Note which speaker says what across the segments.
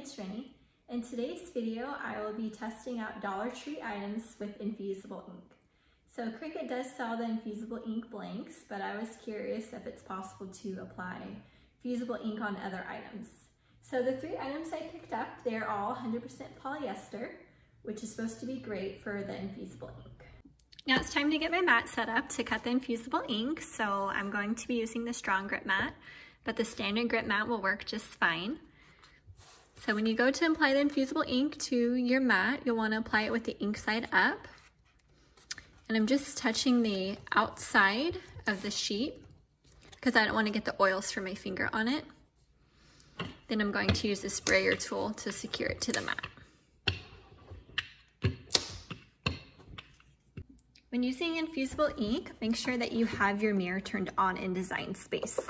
Speaker 1: it's Rennie. In today's video, I will be testing out Dollar Tree items with infusible ink. So Cricut does sell the infusible ink blanks, but I was curious if it's possible to apply fusible ink on other items. So the 3 items I picked up, they're all 100% polyester, which is supposed to be great for the infusible ink. Now it's time to get my mat set up to cut the infusible ink, so I'm going to be using the strong grip mat, but the standard grip mat will work just fine. So when you go to apply the infusible ink to your mat, you'll want to apply it with the ink side up. And I'm just touching the outside of the sheet because I don't want to get the oils from my finger on it. Then I'm going to use the sprayer tool to secure it to the mat. When using infusible ink, make sure that you have your mirror turned on in design space.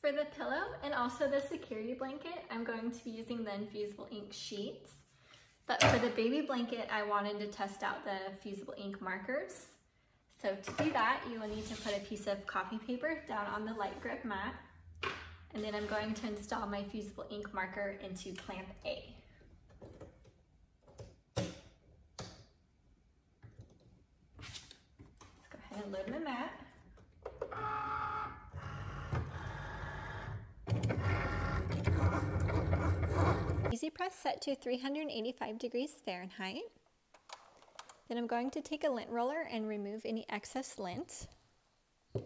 Speaker 1: For the pillow and also the security blanket, I'm going to be using the infusible ink sheets. But for the baby blanket, I wanted to test out the fusible ink markers. So to do that, you will need to put a piece of copy paper down on the light grip mat. And then I'm going to install my fusible ink marker into clamp A. Let's go ahead and load my mat. Easy press set to 385 degrees Fahrenheit. Then I'm going to take a lint roller and remove any excess lint. All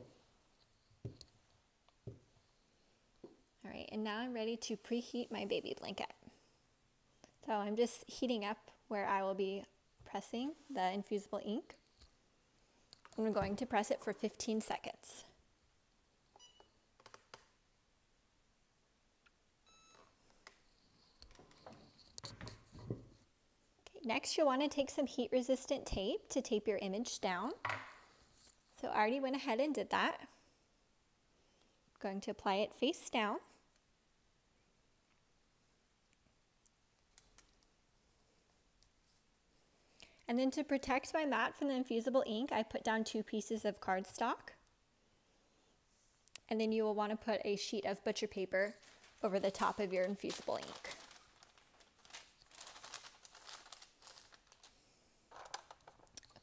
Speaker 1: right, and now I'm ready to preheat my baby blanket. So I'm just heating up where I will be pressing the infusible ink. I'm going to press it for 15 seconds. Next, you'll want to take some heat-resistant tape to tape your image down. So I already went ahead and did that. I'm going to apply it face down. And then to protect my mat from the infusible ink, I put down 2 pieces of cardstock. And then you will want to put a sheet of butcher paper over the top of your infusible ink.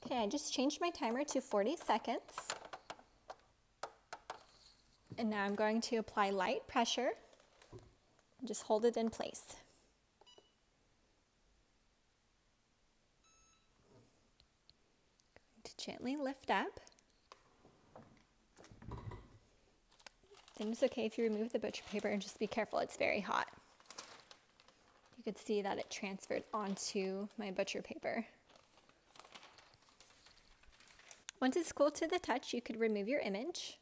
Speaker 1: Okay, I just changed my timer to 40 seconds. And now I'm going to apply light pressure and just hold it in place. Going to gently lift up. Then it's okay if you remove the butcher paper and just be careful, it's very hot. You could see that it transferred onto my butcher paper. Once it's cool to the touch, you could remove your image.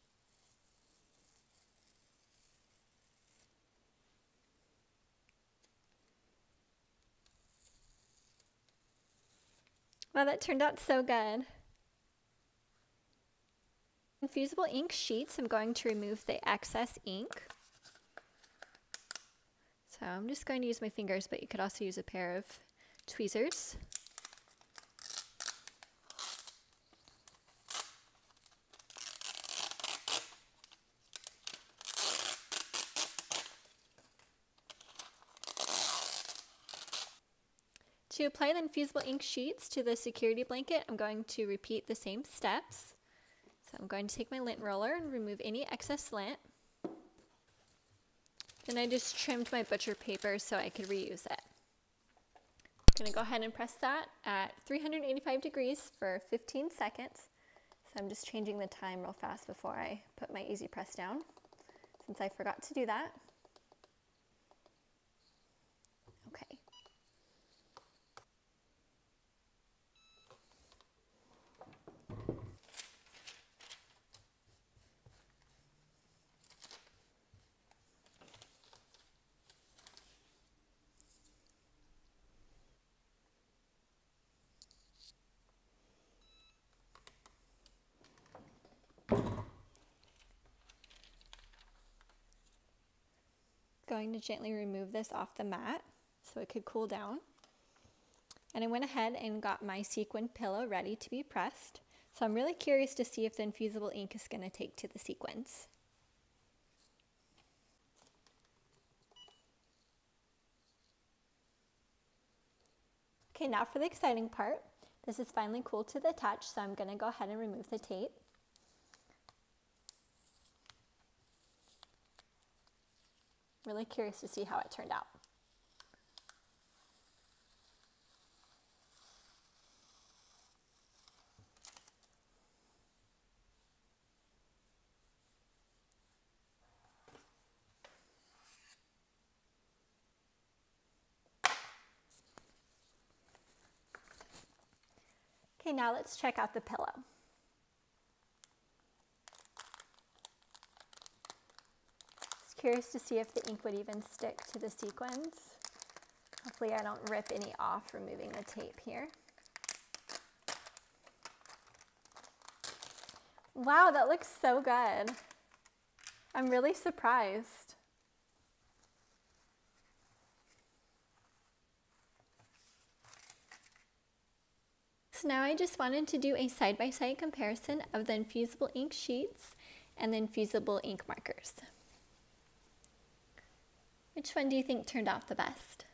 Speaker 1: Wow, that turned out so good. Infusible ink sheets, I'm going to remove the excess ink. So I'm just going to use my fingers, but you could also use a pair of tweezers. To apply the infusible ink sheets to the security blanket, I'm going to repeat the same steps. So I'm going to take my lint roller and remove any excess lint. Then I just trimmed my butcher paper so I could reuse it. I'm going to go ahead and press that at 385 degrees for 15 seconds. So I'm just changing the time real fast before I put my easy press down, since I forgot to do that. Okay. Going to gently remove this off the mat so it could cool down. And I went ahead and got my sequin pillow ready to be pressed. So I'm really curious to see if the infusible ink is going to take to the sequins. Okay, now for the exciting part. This is finally cooled to the touch, so I'm going to go ahead and remove the tape. Really curious to see how it turned out. Okay, now let's check out the pillow. Just curious to see if the ink would even stick to the sequins. Hopefully I don't rip any off removing the tape here. Wow, that looks so good. I'm really surprised. So now I just wanted to do a side-by-side comparison of the infusible ink sheets and the infusible ink markers. Which one do you think turned out the best?